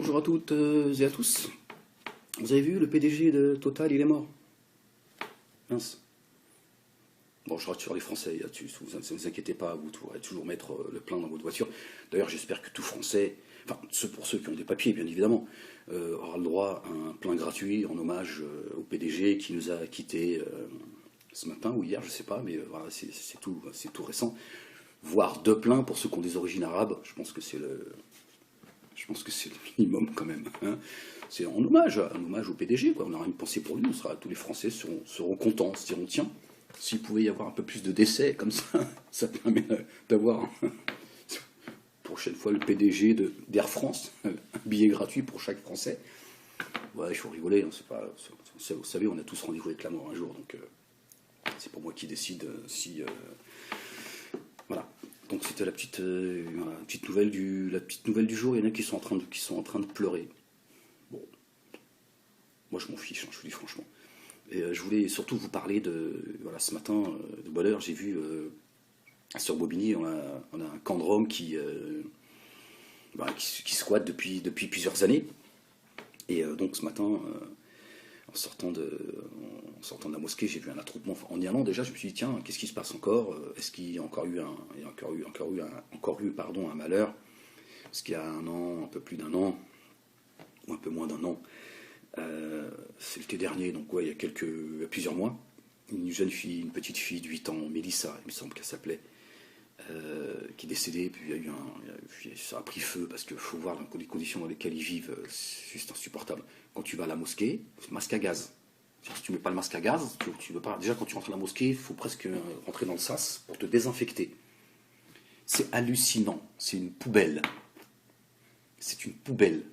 Bonjour à toutes et à tous. Vous avez vu, le PDG de Total, il est mort. Mince. Bon, je rassure les Français là-dessus, ne vous inquiétez pas, vous pourrez toujours mettre le plein dans votre voiture. D'ailleurs, j'espère que tout Français, enfin, pour ceux qui ont des papiers, bien évidemment, aura le droit à un plein gratuit en hommage au PDG qui nous a quittés ce matin ou hier, je ne sais pas, mais voilà, c'est tout récent. Voire deux pleins pour ceux qui ont des origines arabes, je pense que c'est le minimum quand même. Hein. C'est un hommage au PDG, quoi. On aura une pensée pour lui, tous les Français seront contents, se diront tiens, s'il pouvait y avoir un peu plus de décès comme ça permet d'avoir prochaine fois le PDG d'Air France, un billet gratuit pour chaque Français. Ouais, il faut rigoler, hein, c'est pas, vous savez, on a tous rendez-vous avec la mort un jour, donc c'est pas moi qui décide si voilà. Donc c'était la petite nouvelle du jour. Il y en a qui sont en train de pleurer. Bon, moi je m'en fiche, hein, je vous dis franchement. Et je voulais surtout vous parler ce matin, de bonne heure, j'ai vu sur Bobigny, on a un camp de Roms qui squatte depuis plusieurs années. Et donc ce matin, en sortant de la mosquée, j'ai vu un attroupement. En y allant déjà, je me suis dit tiens, qu'est-ce qui se passe encore? Est-ce qu'il y a encore eu un malheur? Parce qu'il y a un an, un peu plus d'un an, ou un peu moins d'un an, c'est l'été dernier, donc ouais, il y a plusieurs mois, une petite fille de 8 ans, Mélissa, il me semble qu'elle s'appelait, qui est décédée, puis ça a pris feu, parce qu'il faut voir les conditions dans lesquelles ils vivent, c'est juste insupportable. Quand tu vas à la mosquée, c'est masque à gaz. Si tu ne mets pas le masque à gaz, tu veux pas. Déjà, quand tu rentres à la mosquée, il faut presque rentrer dans le sas pour te désinfecter. C'est hallucinant, c'est une poubelle. C'est une poubelle.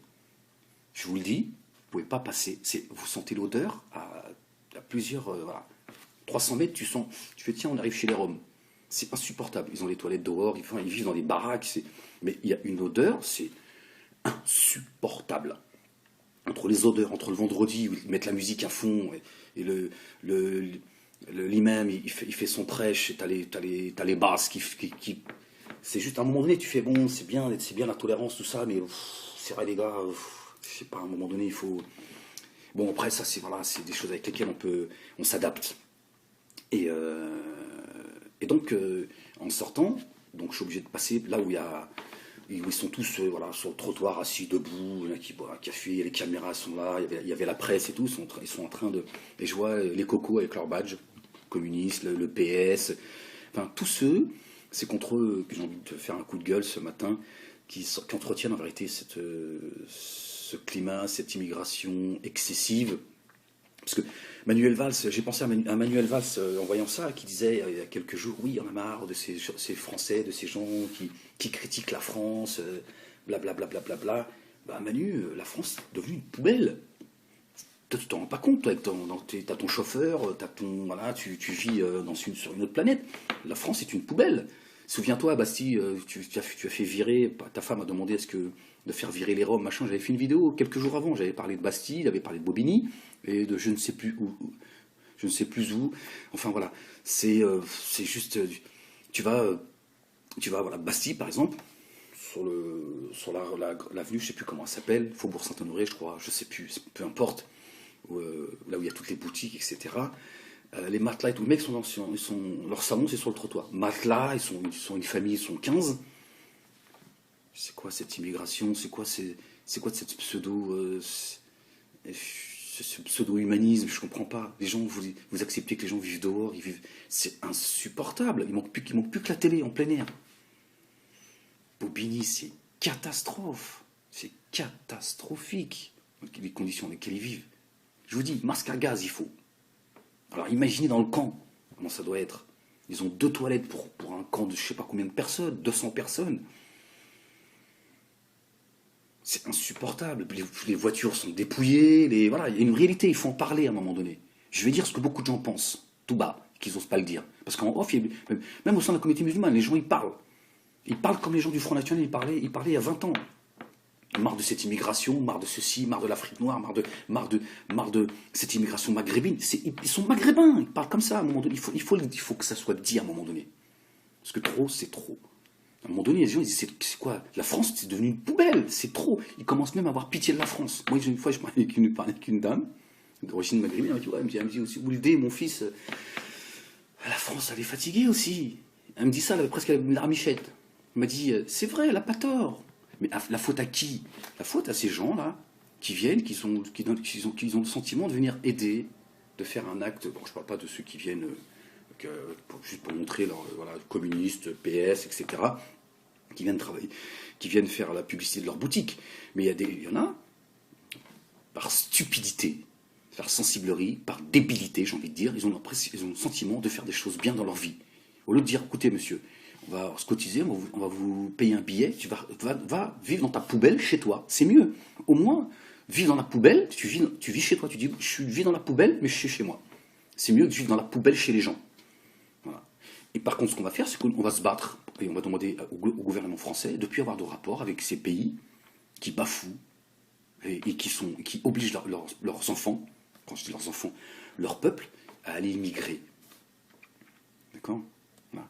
Je vous le dis, vous ne pouvez pas passer. Vous sentez l'odeur à plusieurs... 300 mètres, tu fais tiens, on arrive chez les Roms. C'est insupportable. Ils ont les toilettes dehors, ils vivent dans des baraques. Mais il y a une odeur, c'est insupportable. Entre les odeurs, entre le vendredi où ils mettent la musique à fond et l'imam il fait son prêche, et t'as les basses qui c'est juste à un moment donné tu fais bon, c'est bien la tolérance tout ça, mais c'est vrai les gars, je sais pas, à un moment donné il faut bon, après ça c'est des choses avec lesquelles on s'adapte et donc en sortant, donc je suis obligé de passer là où ils sont tous sur le trottoir assis debout, il y en a qui boivent un café, les caméras sont là, il y avait la presse et tout, ils sont en train de... Et je vois les cocos avec leur badge, communistes, le PS, enfin tous ceux, c'est contre eux que j'ai envie de faire un coup de gueule ce matin, qui entretiennent en vérité ce climat, cette immigration excessive. Parce que Manuel Valls, j'ai pensé à Manuel Valls en voyant ça, qui disait il y a quelques jours, oui, on a marre de ces Français, de ces gens qui critiquent la France, blablabla. Bah Manu, la France est devenue une poubelle. Toi, tu t'en rends pas compte, toi, t'as ton chauffeur, tu vis sur une autre planète. La France est une poubelle. Souviens-toi, Bastille, tu as fait virer, ta femme a demandé de faire virer les Roms, machin. J'avais fait une vidéo quelques jours avant, j'avais parlé de Bastille, j'avais parlé de Bobigny, et de je ne sais plus où. Enfin voilà, c'est juste, tu vas voilà, Bastille par exemple, sur l'avenue, je sais plus comment elle s'appelle, Faubourg Saint-Honoré, je crois, je sais plus, peu importe, là où il y a toutes les boutiques, etc. Les matelas et tout, les mecs leur salon c'est sur le trottoir. Matelas, ils sont une famille, ils sont 15. C'est quoi cette immigration? C'est quoi cette ce pseudo-humanisme? Je comprends pas. Les gens, vous acceptez que les gens vivent dehors, c'est insupportable. Il manque plus que la télé en plein air. Bobigny, c'est catastrophe. C'est catastrophique les conditions dans lesquelles ils vivent. Je vous dis, masque à gaz, il faut. Alors imaginez dans le camp comment ça doit être. Ils ont 2 toilettes pour un camp de je sais pas combien de personnes, 200 personnes. C'est insupportable. Les voitures sont dépouillées. Voilà, il y a une réalité, il faut en parler à un moment donné. Je vais dire ce que beaucoup de gens pensent, tout bas, qu'ils n'osent pas le dire. Parce qu'en off, même au sein de la communauté musulmane, les gens ils parlent. Ils parlent comme les gens du Front National, ils parlaient il y a 20 ans. Marre de cette immigration, marre de ceci, marre de l'Afrique noire, marre de cette immigration maghrébine. Ils sont maghrébins, ils parlent comme ça à un moment donné. Il faut que ça soit dit à un moment donné. Parce que trop, c'est trop. À un moment donné, les gens ils disent c'est quoi? La France, c'est devenu une poubelle, c'est trop. Ils commencent même à avoir pitié de la France. Moi, une fois, je parlais avec une dame d'origine maghrébine, elle me dit aussi, Ouldé, mon fils, la France, elle est fatiguée aussi. Elle me dit ça, elle avait presque la ramichette. Elle m'a dit, c'est vrai, elle n'a pas tort. Mais la faute à qui? La faute à ces gens-là qui viennent, qui ont le sentiment de venir aider, de faire un acte. Bon, je ne parle pas de ceux qui viennent juste pour montrer leur voilà, communistes, PS, etc., qui viennent travailler, qui viennent faire la publicité de leur boutique. Mais il y en a, par stupidité, par sensiblerie, par débilité, j'ai envie de dire, ils ont le sentiment de faire des choses bien dans leur vie. Au lieu de dire, écoutez monsieur, on va se cotiser, on va vous payer un billet, tu vas vivre dans ta poubelle chez toi, c'est mieux. Au moins, vivre dans la poubelle, tu vis chez toi, tu dis, je vis dans la poubelle, mais je suis chez moi. C'est mieux que de vivre dans la poubelle chez les gens. Voilà. Et par contre, ce qu'on va faire, c'est qu'on va se battre, et on va demander au gouvernement français de ne plus avoir de rapport avec ces pays qui bafouent et qui obligent leurs enfants, quand je dis leurs enfants, leur peuple, à aller immigrer. D'accord? Voilà.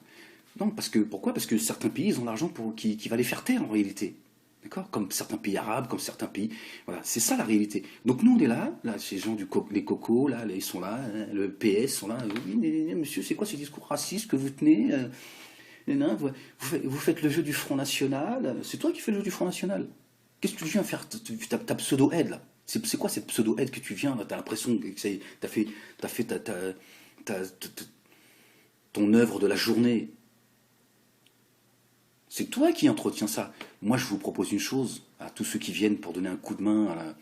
Non, pourquoi? Parce que certains pays, ils ont l'argent qui va les faire taire en réalité. D'accord? Comme certains pays arabes, comme certains pays. Voilà, c'est ça la réalité. Donc nous, on est là ces gens les cocos, là, ils sont là, le PS sont là. Oui, monsieur, c'est quoi ce discours raciste que vous tenez? Vous faites le jeu du Front National. C'est toi qui fais le jeu du Front National. Qu'est-ce que tu viens faire? Ta pseudo-aide, là. C'est quoi cette pseudo-aide que tu viens, là? T'as l'impression que t'as fait ton œuvre de la journée. C'est toi qui entretiens ça. Moi, je vous propose une chose à tous ceux qui viennent pour donner un coup de main.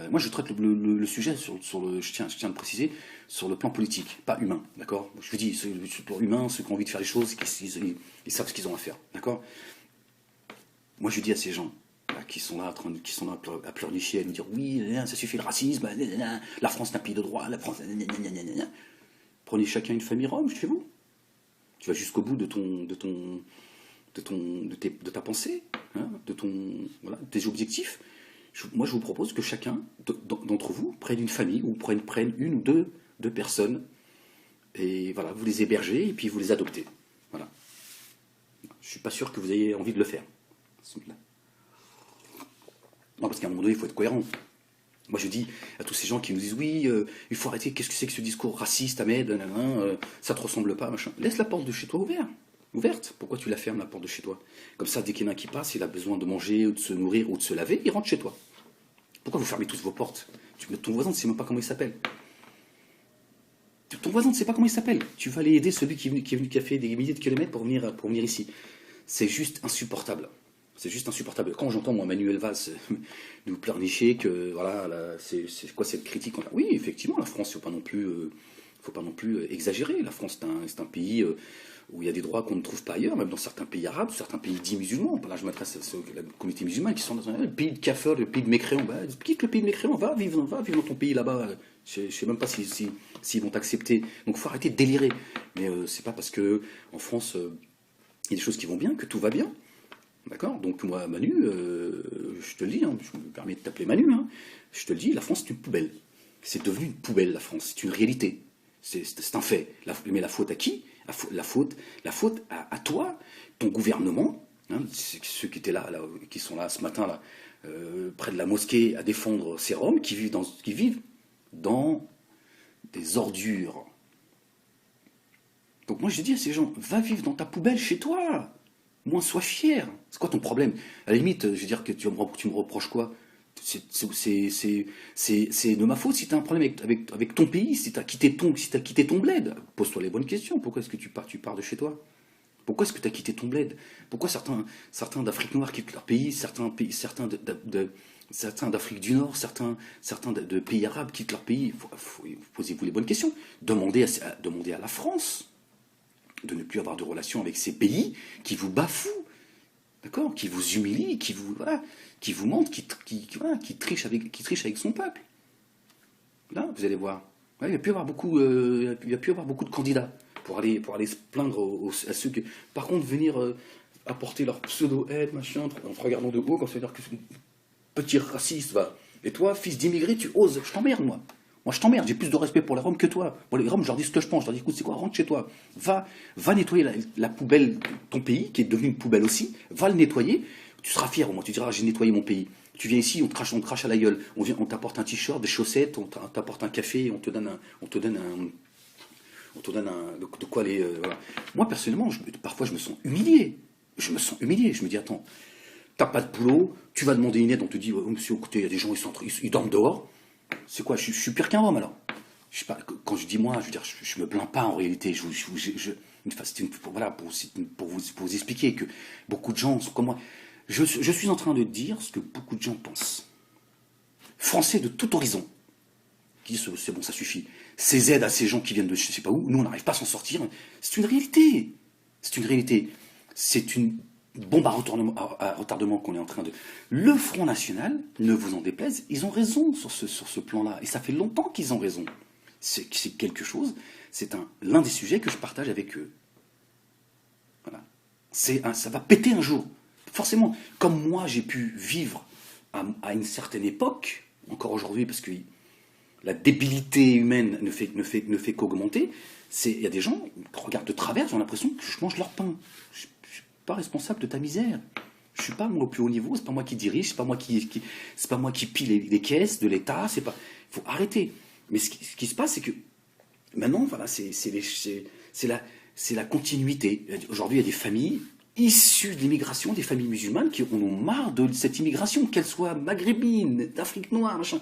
Moi, je traite le sujet je tiens à le préciser, sur le plan politique, pas humain, d'accord? Je vous dis, sur le plan humain, ceux qui ont envie de faire les choses, ils savent ce qu'ils ont à faire, d'accord? Moi, je dis à ces gens qui sont là à pleurnicher, à me dire oui, ça suffit le racisme, la France est un pays de droit, la France. Prenez chacun une famille rome chez vous. Tu vas jusqu'au bout de ta pensée, hein, de tes objectifs. Moi, je vous propose que chacun d'entre vous prenne une famille ou prenne une ou deux personnes et voilà, vous les hébergez et puis vous les adoptez. Voilà. Je suis pas sûr que vous ayez envie de le faire. Non, parce qu'à un moment donné, il faut être cohérent. Moi, je dis à tous ces gens qui nous disent oui, il faut arrêter. Qu'est-ce que c'est que ce discours raciste, Ahmed, ça te ressemble pas, machin. Laisse la porte de chez toi ouverte. Pourquoi tu la fermes, la porte de chez toi? Comme ça, dès qu'il y en a un qui passe, il a besoin de manger ou de se nourrir ou de se laver, il rentre chez toi. Pourquoi vous fermez toutes vos portes? Ton voisin ne sait même pas comment il s'appelle. Ton voisin ne sait pas comment il s'appelle. Tu vas aller aider celui qui a fait des milliers de kilomètres pour venir ici. C'est juste insupportable. C'est juste insupportable. Quand j'entends, moi, Manuel Valls nous pleurnicher que, voilà, c'est quoi cette critique? Oui, effectivement, la France, il ne faut pas non plus exagérer. La France, c'est un pays où il y a des droits qu'on ne trouve pas ailleurs, même dans certains pays arabes, certains pays dits musulmans. Là, je m'adresse à la communauté musulmane qui sont dans le pays de kafirs, le pays de mécréants. Quitte le pays de mécréants, va vivre dans ton pays là-bas. Je ne sais même pas s'ils vont t'accepter. Donc, il faut arrêter de délirer. Mais c'est pas parce que en France, il y a des choses qui vont bien que tout va bien. D'accord? Donc moi, Manu, je te le dis, hein, je me permets de t'appeler Manu, hein, je te le dis, la France c'est une poubelle. C'est devenu une poubelle, la France. C'est une réalité. C'est un fait. Mais la faute à qui? La faute à toi, ton gouvernement, hein, ceux qui étaient là, qui sont là ce matin, là, près de la mosquée, à défendre ces Roms qui vivent dans des ordures. Donc moi, je dis à ces gens, va vivre dans ta poubelle chez toi. Moins sois fier. C'est quoi ton problème? À la limite, je veux dire que tu me reproches quoi? C'est de ma faute si tu as un problème avec ton pays, si tu as quitté ton bled. Pose-toi les bonnes questions. Pourquoi est-ce que tu pars de chez toi? Pourquoi est-ce que tu as quitté ton bled? Pourquoi certains d'Afrique noire quittent leur pays, certains d'Afrique du Nord, certains de pays arabes quittent leur pays? Posez-vous les bonnes questions. Demandez à la France de ne plus avoir de relations avec ces pays qui vous bafouent, d'accord, qui vous humilient, qui vous mentent, qui trichent avec son peuple. Là, vous allez voir. Ouais, il va plus y avoir beaucoup de candidats pour aller se plaindre à ceux qui. Par contre, venir apporter leur pseudo-aide, machin, en te regardant de haut, quand ça veut dire que petit raciste, va. Et toi, fils d'immigré, tu oses. Je t'emmerde, moi. Moi, je t'emmerde, j'ai plus de respect pour les Roms que toi. Pour les Roms, je leur dis ce que je pense. Je leur dis, écoute, c'est quoi, rentre chez toi. Va nettoyer la poubelle de ton pays, qui est devenue une poubelle aussi. Va le nettoyer. Tu seras fier au moins. Tu diras, j'ai nettoyé mon pays. Tu viens ici, on te crache à la gueule. On t'apporte un t-shirt, des chaussettes, on t'apporte un café, de quoi aller. Voilà. Moi, personnellement, parfois, je me sens humilié. Je me sens humilié. Je me dis, attends, t'as pas de boulot, tu vas demander une aide, on te dit, oh, monsieur, écoutez, il y a des gens, ils dorment dehors. C'est quoi, je suis pire qu'un homme alors. Je sais pas, quand je dis moi, je veux dire, je me plains pas en réalité. Voilà, pour vous expliquer que beaucoup de gens sont comme moi. Je suis en train de dire ce que beaucoup de gens pensent. Français de tout horizon, qui disent c'est bon, ça suffit. Ces aides à ces gens qui viennent de je sais pas où, nous on n'arrive pas à s'en sortir. C'est une réalité. C'est une réalité. C'est une bombe à retardement qu'on est en train de. Le Front National, ne vous en déplaise, ils ont raison sur ce plan-là. Et ça fait longtemps qu'ils ont raison. C'est quelque chose, c'est l'un des sujets que je partage avec eux. Voilà. Ça va péter un jour. Forcément, comme moi j'ai pu vivre à une certaine époque, encore aujourd'hui, parce que la débilité humaine ne fait qu'augmenter, il y a des gens qui regardent de travers, ils ont l'impression que je mange leur pain. Je ne suis pas responsable de ta misère. Je ne suis pas moi au plus haut niveau, c'est pas moi qui dirige, c'est pas moi qui pille les caisses de l'État, c'est pas. Il faut arrêter. Mais ce qui se passe, c'est que maintenant, voilà, c'est la continuité. Aujourd'hui, il y a des familles issues de l'immigration, des familles musulmanes qui en ont marre de cette immigration, qu'elle soit maghrébine, d'Afrique noire, machin.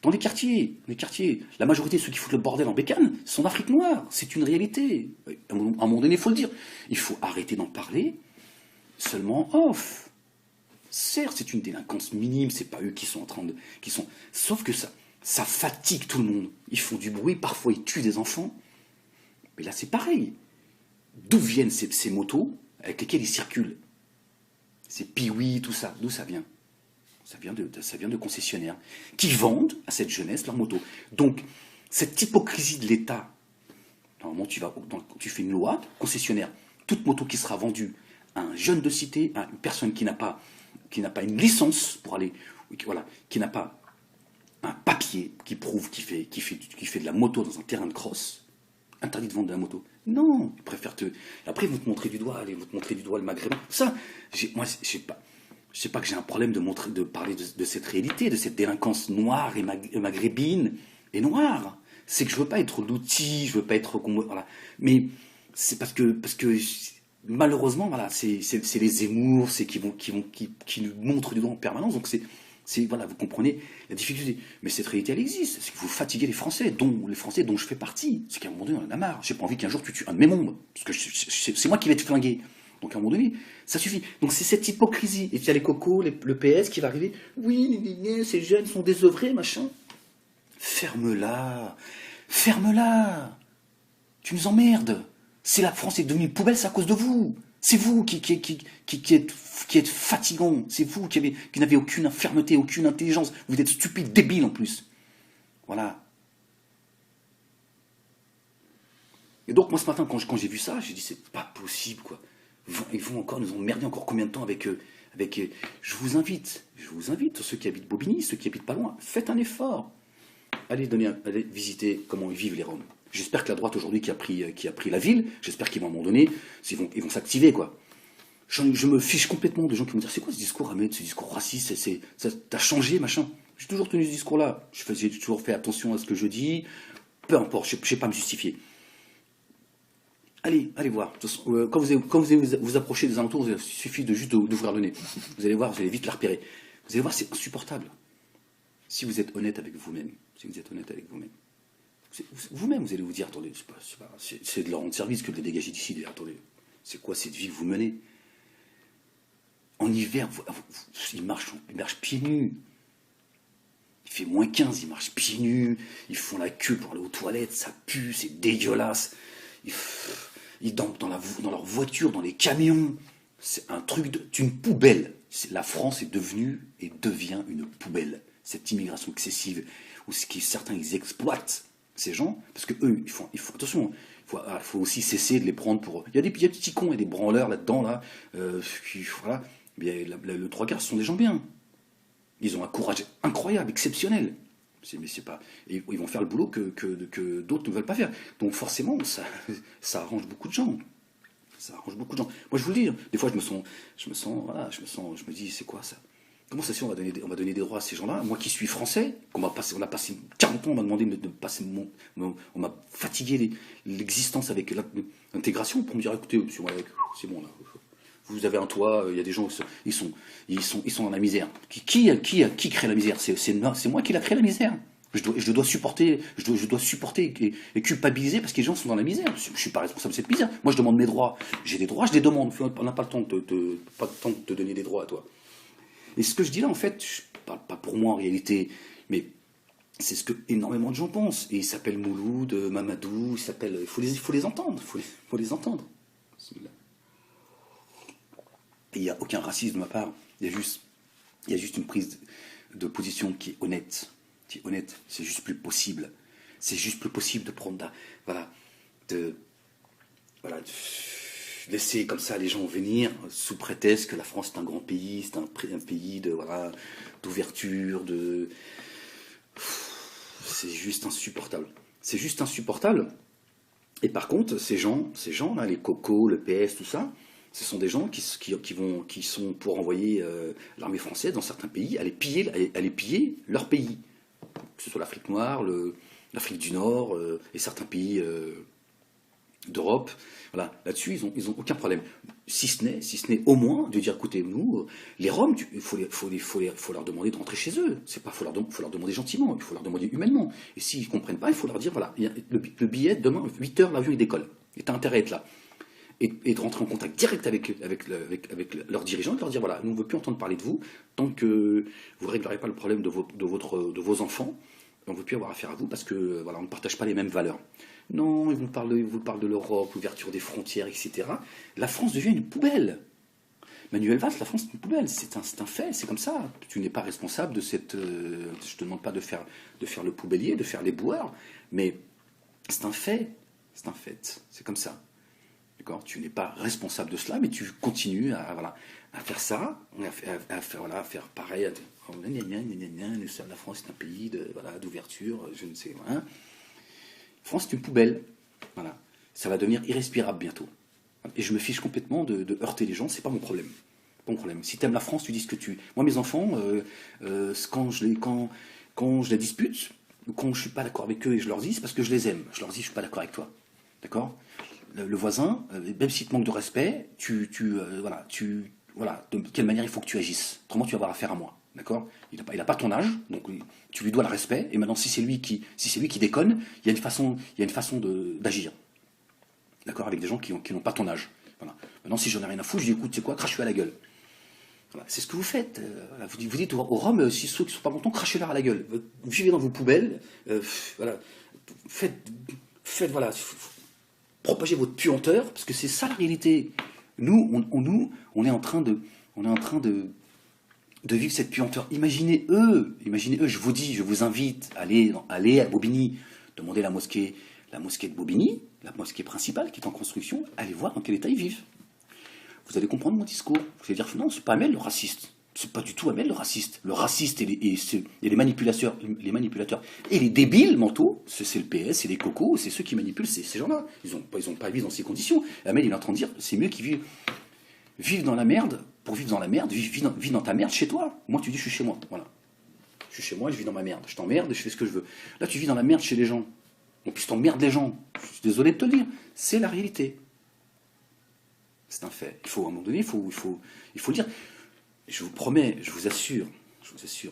Dans les quartiers, la majorité de ceux qui foutent le bordel en bécane sont d'Afrique noire. C'est une réalité. À un moment donné, il faut le dire. Il faut arrêter d'en parler seulement off. Certes, c'est une délinquance minime, c'est pas eux qui sont en train de. Sauf que ça fatigue tout le monde. Ils font du bruit, parfois ils tuent des enfants. Mais là, c'est pareil. D'où viennent ces motos avec lesquelles ils circulent? Ces piouis, tout ça, d'où ça vient? Ça vient de concessionnaires qui vendent à cette jeunesse leur moto. Donc, cette hypocrisie de l'État, normalement, tu fais une loi, concessionnaire, toute moto qui sera vendue à un jeune de cité, à une personne qui n'a pas une licence pour aller, voilà, qui n'a pas un papier qui prouve qu'il fait de la moto dans un terrain de cross, interdit de vendre de la moto. Non, ils préfèrent Après, ils vont te montrer du doigt, le maghrébin. Ça, moi, je sais pas que j'ai un problème de parler de cette réalité, de cette délinquance noire et maghrébine et noire. C'est que je veux pas être l'outil, je veux pas être. Voilà. Mais c'est parce que malheureusement, voilà, c'est les Zemmour, c'est qui nous montrent du doigt en permanence. Donc voilà, vous comprenez la difficulté. Mais cette réalité, elle existe. C'est que vous fatiguez les Français dont je fais partie. C'est qu'à un moment donné, on en a marre. J'ai pas envie qu'un jour tu tues un de mes membres. Parce que c'est moi qui vais te flinguer. Donc à un moment donné, ça suffit. Donc c'est cette hypocrisie. Et puis il y a les cocos, le PS qui va arriver. Oui, ces jeunes sont désœuvrés, machin. Ferme-la. Ferme-la. Tu nous emmerdes. La France est devenue une poubelle, c'est à cause de vous. C'est vous qui êtes fatigant. C'est vous qui n'avez aucune fermeté, aucune intelligence. Vous êtes stupide, débile en plus. Voilà. Et donc moi ce matin, quand j'ai vu ça, j'ai dit c'est pas possible quoi. Ils vont encore nous emmerder encore combien de temps avec je vous invite, ceux qui habitent Bobigny, ceux qui habitent pas loin, faites un effort. Allez visiter comment ils vivent les Roms. J'espère que la droite aujourd'hui qui a pris la ville, j'espère qu'à un moment donné, ils vont s'activer quoi. Je me fiche complètement de gens qui vont dire c'est quoi ce discours Ahmed, ce discours raciste, t'as changé machin. J'ai toujours tenu ce discours-là. J'ai toujours fait attention à ce que je dis. Peu importe, je ne sais pas me justifier. Allez voir. Quand vous approchez des alentours, il suffit juste d'ouvrir le nez. Vous allez voir, vous allez vite la repérer. Vous allez voir, c'est insupportable. Si vous êtes honnête avec vous-même. Vous-même, vous allez vous dire, attendez, c'est de leur rendre service que de les dégager d'ici. Attendez, c'est quoi cette vie que vous menez? En hiver, ils marchent pieds nus. Il fait -15, ils marchent pieds nus. Ils font la queue pour aller aux toilettes, ça pue, c'est dégueulasse. Ils dorment dans leur voiture, dans les camions. C'est un truc une poubelle. La France est devenue et devient une poubelle. Cette immigration excessive, où certains ils exploitent ces gens, parce que eux, ils font attention, il faut aussi cesser de les prendre pour. Il y a des petits cons et des branleurs là-dedans, là, voilà. Mais le 3/4 sont des gens bien. Ils ont un courage incroyable, exceptionnel. Mais c'est pas, et ils vont faire le boulot que d'autres ne veulent pas faire. Donc forcément, ça arrange beaucoup de gens. Ça arrange beaucoup de gens. Moi, je vous le dis, des fois, je me dis, c'est quoi ça? Comment ça se fait, on va donner des droits à ces gens-là? Moi qui suis français, on a passé 40 ans, on m'a demandé de passer on m'a fatigué l'existence avec l'intégration pour me dire, écoutez, monsieur, c'est bon là. Vous avez un toit, il y a des gens, ils sont dans la misère. Qui crée la misère? C'est moi qui l'a créé la misère. Je dois supporter et culpabiliser parce que les gens sont dans la misère. Je ne suis pas responsable de cette misère. Moi, je demande mes droits. J'ai des droits, je les demande. On n'a pas le temps de te donner des droits à toi. Et ce que je dis là, en fait, je ne parle pas pour moi en réalité, mais c'est ce que énormément de gens pensent. Et ils s'appellent Mouloud, Mamadou, il faut les entendre. Faut les entendre. Et il n'y a aucun racisme de ma part. Il y a juste une prise de position qui est honnête. C'est juste plus possible. C'est juste plus possible de prendre de laisser comme ça les gens venir sous prétexte que la France est un grand pays, c'est un pays d'ouverture, c'est juste insupportable. C'est juste insupportable. Et par contre, ces gens-là, les cocos, le PS, tout ça, ce sont des gens qui sont pour envoyer l'armée française dans certains pays, aller piller leur pays. Que ce soit l'Afrique noire, l'Afrique du Nord et certains pays d'Europe. Voilà, là-dessus, ils ont aucun problème. Si ce n'est au moins de dire, écoutez, nous, les Roms, il faut leur demander de rentrer chez eux. C'est pas, faut leur demander gentiment, il faut leur demander humainement. Et s'ils ne comprennent pas, il faut leur dire, voilà, le billet, demain, 8h, l'avion, il décolle. Et tu as intérêt à être là. Et de rentrer en contact direct avec leurs dirigeants, de leur dire, voilà, nous, on ne veut plus entendre parler de vous, tant que vous ne réglerez pas le problème de vos enfants, on ne veut plus avoir affaire à vous, parce que voilà, on ne partage pas les mêmes valeurs. Non, ils vous parlent de l'Europe, l'ouverture des frontières, etc. La France devient une poubelle. Manuel Valls, la France est une poubelle, c'est un fait, c'est comme ça. Tu n'es pas responsable de cette... je te demande pas de faire le poubellier, de faire les boueurs, mais c'est un fait, c'est comme ça. D'accord, tu n'es pas responsable de cela, mais tu continues à faire ça, à faire pareil. La France est un pays d'ouverture, je ne sais. Hein. La France est une poubelle. Voilà. Ça va devenir irrespirable bientôt. Et je me fiche complètement de heurter les gens, c'est pas mon problème. Pas mon problème. Si tu aimes la France, tu dis ce que tu... Moi, mes enfants, quand je les dispute, quand je suis pas d'accord avec eux et je leur dis, c'est parce que je les aime. Je leur dis, je suis pas d'accord avec toi. D'accord ? Le voisin, même s'il te manque de respect, de quelle manière il faut que tu agisses. Autrement, tu vas avoir affaire à moi. D'accord ? Il n'a pas ton âge, donc tu lui dois le respect. Et maintenant, si c'est lui qui déconne, il y a une façon d'agir. D'accord ? Avec des gens qui n'ont pas ton âge. Voilà. Maintenant, si j'en ai rien à foutre, je dis, écoute, c'est quoi ? Crache-lui à la gueule. Voilà. C'est ce que vous faites. Vous dites aux Roms, si ceux qui ne sont pas contents, crachez-leur à la gueule. Vivez dans vos poubelles. Faites propager votre puanteur, parce que c'est ça la réalité. Nous, on est en train de vivre cette puanteur. Imaginez eux, je vous dis, je vous invite à aller à Bobigny, demander la mosquée de Bobigny, la mosquée principale qui est en construction, allez voir dans quel état ils vivent. Vous allez comprendre mon discours. Vous allez dire, non, c'est pas Amel le raciste. C'est pas du tout Amel le raciste. Le raciste et les manipulateurs et les débiles mentaux, c'est le PS, c'est les cocos, c'est ceux qui manipulent ces gens-là. Ils ont pas vécu dans ces conditions. Amel, il est en train de dire, c'est mieux qu'ils vivent dans la merde. Pour vivre dans la merde, vis dans ta merde chez toi. Moi, tu dis, je suis chez moi. Voilà. Je suis chez moi, je vis dans ma merde. Je t'emmerde et je fais ce que je veux. Là, tu vis dans la merde chez les gens. En plus, t'emmerdes les gens. Je suis désolé de te le dire. C'est la réalité. C'est un fait. Il faut, à un moment donné, il faut le dire. Je vous promets, je vous assure,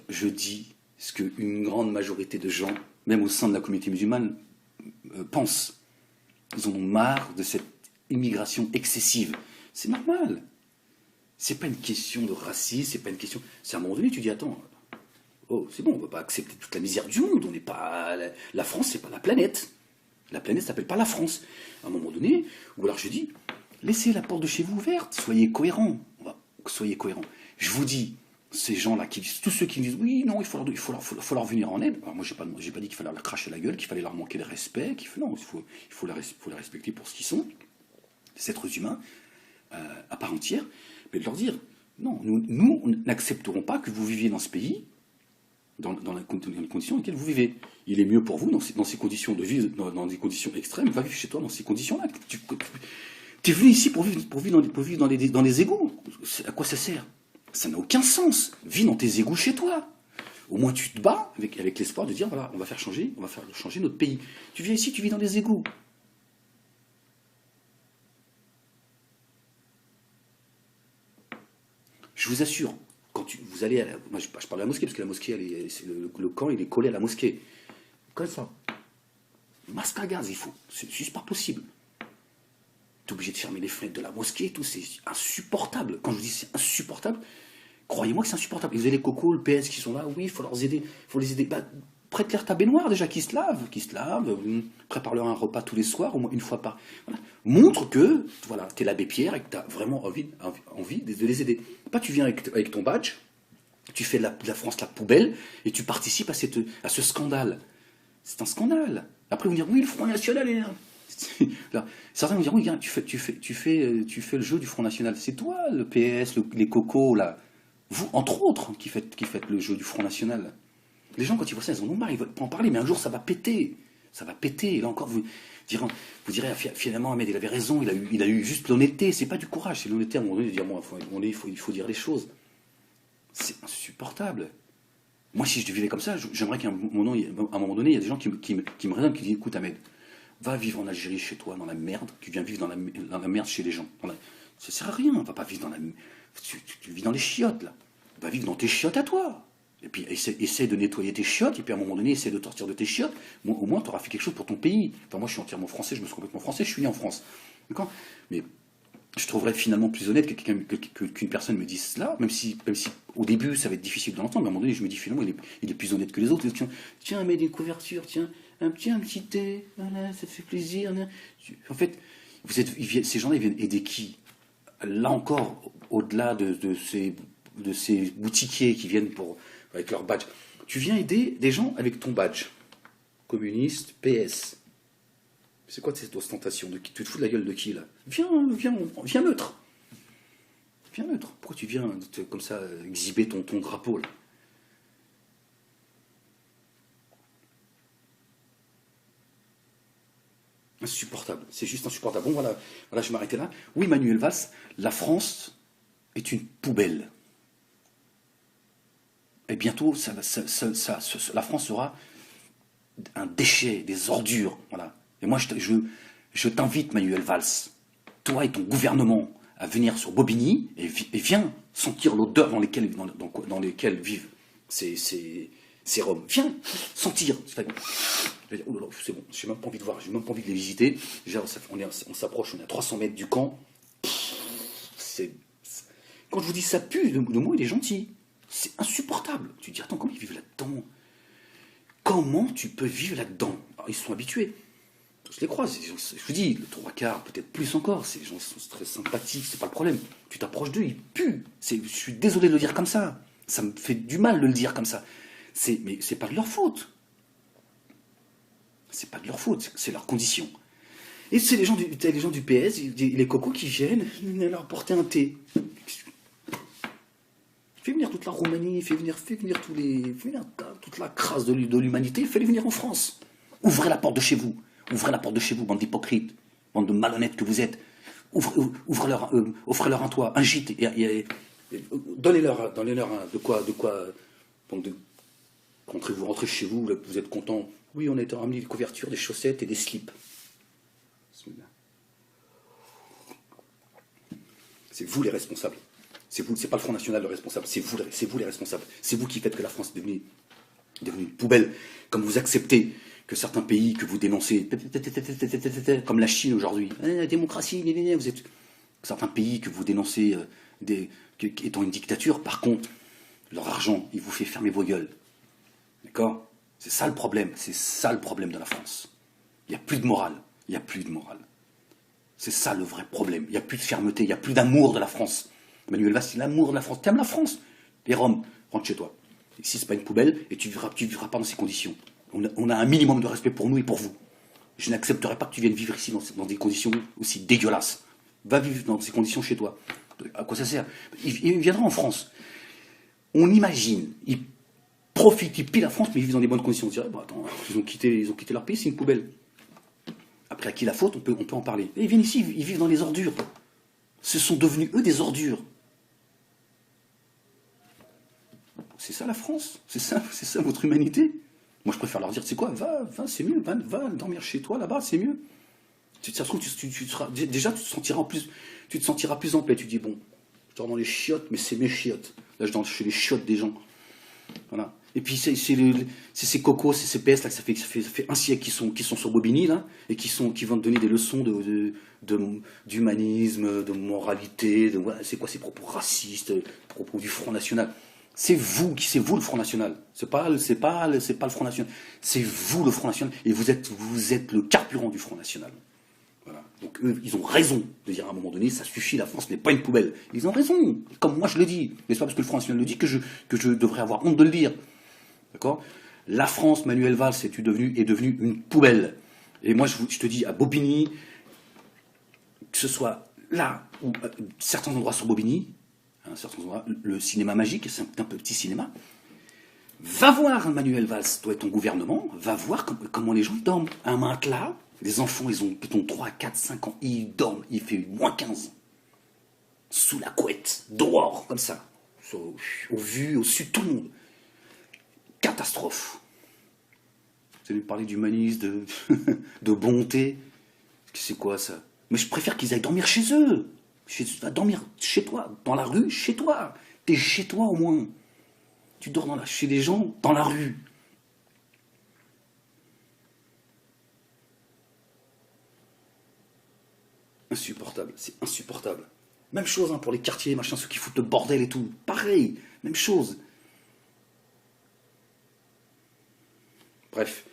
je dis ce qu'une grande majorité de gens, même au sein de la communauté musulmane, pensent. Ils en ont marre de cette immigration excessive. C'est normal. C'est pas une question de racisme, c'est pas une question... C'est à un moment donné, tu dis, attends, c'est bon, on ne va pas accepter toute la misère du monde, on n'est pas... La France, c'est pas la planète. La planète s'appelle pas la France. À un moment donné, ou alors je dis, laissez la porte de chez vous ouverte, soyez cohérents. Soyez cohérents. Je vous dis, ces gens-là, tous ceux qui me disent oui, non, il faut leur venir en aide. Alors moi, j'ai pas dit qu'il fallait leur cracher la gueule, qu'il fallait leur manquer de respect, non, il faut les respecter pour ce qu'ils sont, des êtres humains à part entière, mais de leur dire non, nous n'accepterons pas que vous viviez dans ce pays, dans les conditions dans lesquelles vous vivez. Il est mieux pour vous, dans ces conditions de vivre, dans des conditions extrêmes, va vivre chez toi dans ces conditions-là. Tu es venu ici pour vivre dans les égouts. À quoi ça sert? Ça n'a aucun sens. Vis dans tes égouts chez toi. Au moins tu te bats avec l'espoir de dire, voilà, on va faire changer notre pays. Tu viens ici, tu vis dans les égouts. Je vous assure, quand vous allez moi je parle de la mosquée, parce que la mosquée, le camp, il est collé à la mosquée. Comme ça. Masque à gaz, il faut. C'est juste pas possible. Tu es obligé de fermer les fenêtres de la mosquée et tout, c'est insupportable. Quand je vous dis c'est insupportable, croyez-moi que c'est insupportable. Vous avez les cocos, le PS qui sont là, oui, il faut les aider. Bah, prête-leur ta baignoire déjà, qui se lave, prépare-leur un repas tous les soirs, au moins une fois par... Voilà. Montre que, voilà, t'es l'abbé Pierre et que t'as vraiment envie de les aider. Pas tu viens avec ton badge, tu fais de la France la poubelle, et tu participes à ce scandale. C'est un scandale. Après, vous me direz, oui, le Front National est là. Là, certains vont dire, oui, tu fais le jeu du Front National. C'est toi, le PS, les cocos, là. Vous, entre autres, qui faites le jeu du Front National. Les gens, quand ils voient ça, ils en ont marre, ils veulent pas en parler, mais un jour, ça va péter. Ça va péter. Et là encore, vous direz, finalement, Ahmed, il avait raison, il a eu juste l'honnêteté. C'est pas du courage, c'est l'honnêteté à un moment donné de dire, bon, il faut dire les choses. C'est insupportable. Moi, si je vivais comme ça, j'aimerais qu'à un moment donné, il y a des gens qui me raisonnent, qui disent, écoute, Ahmed, va vivre en Algérie chez toi, dans la merde, tu viens vivre dans la merde chez les gens. Ça sert à rien, on va pas vivre dans la... Tu vis dans les chiottes, là. Va vivre dans tes chiottes à toi. Et puis, essaie de nettoyer tes chiottes, et puis à un moment donné, essaie de sortir de tes chiottes. Bon, au moins, tu auras fait quelque chose pour ton pays. Enfin, moi, je suis entièrement français, je me suis complètement français, je suis né en France. D'accord? Mais je trouverais finalement plus honnête qu'une personne me dise cela, même si au début, ça va être difficile de l'entendre, mais à un moment donné, je me dis, finalement, il est plus honnête que les autres. Tiens, mets des couvertures, tiens, un petit thé, voilà, ça fait plaisir. En fait, ces gens-là, ils viennent aider qui? Là encore, au-delà de ces boutiquiers qui viennent avec leur badge, tu viens aider des gens avec ton badge. Communiste, PS. C'est quoi cette ostentation? Tu te fous de la gueule de qui, là? Viens neutre. Viens neutre. Pourquoi tu viens comme ça exhiber ton drapeau, là? Insupportable, c'est juste insupportable. Bon, voilà, je vais m'arrêter là. Oui, Manuel Valls, la France est une poubelle. Et bientôt, la France sera un déchet, des ordures. Voilà. Et moi, je t'invite, Manuel Valls, toi et ton gouvernement, à venir sur Bobigny et viens sentir l'odeur dans lesquelles vivent ces Roms. Viens sentir. Oh là là, c'est bon, j'ai même pas envie de voir, j'ai même pas envie de les visiter. Déjà, on s'approche, on est à 300 mètres du camp. Quand je vous dis ça pue, le mot il est gentil. C'est insupportable. Tu te dis, attends, comment ils vivent là-dedans? Comment tu peux vivre là-dedans? Alors, ils sont habitués. Je les croise. Je vous dis, le 3/4, peut-être plus encore. Ces gens sont très sympathiques, c'est pas le problème. Tu t'approches d'eux, ils puent. Je suis désolé de le dire comme ça. Ça me fait du mal de le dire comme ça. Mais c'est pas de leur faute. C'est pas de leur faute, c'est leur condition. Et c'est les gens du PS, les cocos qui viennent leur porter un thé. Fais venir toute la Roumanie, fais venir toute la crasse de l'humanité, fais-les venir en France. Ouvrez la porte de chez vous. Ouvrez la porte de chez vous, bande d'hypocrites, bande de malhonnêtes que vous êtes. Offrez-leur un toit, un gîte. Donnez-leur de quoi. Quand vous rentrez chez vous, là, vous êtes content. Oui, on a ramené des couvertures, des chaussettes et des slips. C'est vous les responsables. C'est pas le Front National le responsable, c'est vous les responsables. C'est vous qui faites que la France est devenue une poubelle. Comme vous acceptez que certains pays que vous dénoncez, comme la Chine aujourd'hui, la démocratie, vous êtes certains pays que vous dénoncez étant une dictature, par contre, leur argent, il vous fait fermer vos gueules. D'accord? C'est ça le problème de la France. Il n'y a plus de morale. C'est ça le vrai problème. Il n'y a plus de fermeté, il n'y a plus d'amour de la France. Manuel Valls, c'est l'amour de la France. T'aimes la France? Les Roms, rentre chez toi. Ici, c'est pas une poubelle et tu vivras pas dans ces conditions. On a un minimum de respect pour nous et pour vous. Je n'accepterai pas que tu viennes vivre ici dans des conditions aussi dégueulasses. Va vivre dans ces conditions chez toi. À quoi ça sert? Il viendra en France. On imagine, profitent, ils pillent la France, mais ils vivent dans des bonnes conditions. On se dirait, bah, attends, ils ont quitté leur pays, c'est une poubelle. Après, à qui la faute, on peut en parler. Et ils viennent ici, ils vivent dans les ordures. Ce sont devenus, eux, des ordures. C'est ça la France, c'est ça votre humanité. Moi, je préfère leur dire, c'est quoi, va, c'est mieux, va dormir chez toi là-bas, c'est mieux. Ça se trouve, déjà, tu te sentiras plus en paix. Tu dis, bon, je dors dans les chiottes, mais c'est mes chiottes. Là, je dors chez les chiottes des gens. Voilà. Et puis, c'est ces cocos, c'est ces PS là, que ça fait un siècle qui sont sur Bobigny, là, et qui vont te donner des leçons d'humanisme, de moralité, c'est quoi ces propos racistes, propos du Front National. C'est vous le Front National. C'est pas le Front National. C'est vous le Front National. Et vous êtes le carburant du Front National. Voilà. Donc eux, ils ont raison de dire à un moment donné, ça suffit, la France n'est pas une poubelle. Ils ont raison. Comme moi je le dis. Mais c'est pas parce que le Front National le dit que je devrais avoir honte de le dire. D'accord ? La France, Manuel Valls, est devenue une poubelle. Et moi, je te dis, à Bobigny, que ce soit là, ou certains endroits sur Bobigny, certains endroits, le cinéma magique, c'est un petit cinéma. Va voir, Manuel Valls, toi et ton gouvernement, va voir comment les gens dorment. Un matelas, les enfants, ils ont 3, 4, 5 ans, ils dorment, il fait -15. Sous la couette, dehors, comme ça. Au vu, au sud, tout le monde. Catastrophe. Vous allez me parler d'humanisme, de bonté. C'est quoi ça? Mais je préfère qu'ils aillent dormir chez eux. Va dormir chez toi, dans la rue, chez toi. T'es chez toi au moins. Tu dors chez les gens, dans la rue. Insupportable, c'est insupportable. Même chose pour les quartiers, machin, ceux qui foutent le bordel et tout. Pareil, même chose. Bref.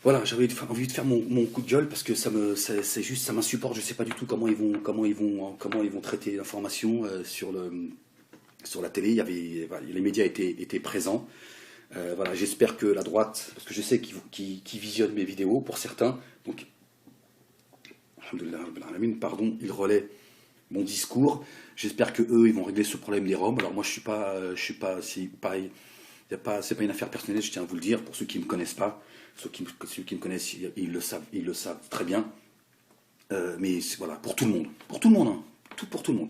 Voilà, j'avais envie de faire mon coup de gueule parce que ça m'insupporte. Je sais pas du tout comment ils vont traiter l'information sur la télé. Les médias étaient présents. Voilà, j'espère que la droite, parce que je sais qu'ils visionnent mes vidéos pour certains, donc pardon, ils relaient mon discours. J'espère que eux, ils vont régler ce problème des Roms. Alors moi, c'est pas une affaire personnelle, je tiens à vous le dire, pour ceux qui ne me connaissent pas. Ceux qui me connaissent, ils le savent très bien. Mais voilà, pour tout le monde. Pour tout le monde, hein. Pour tout le monde.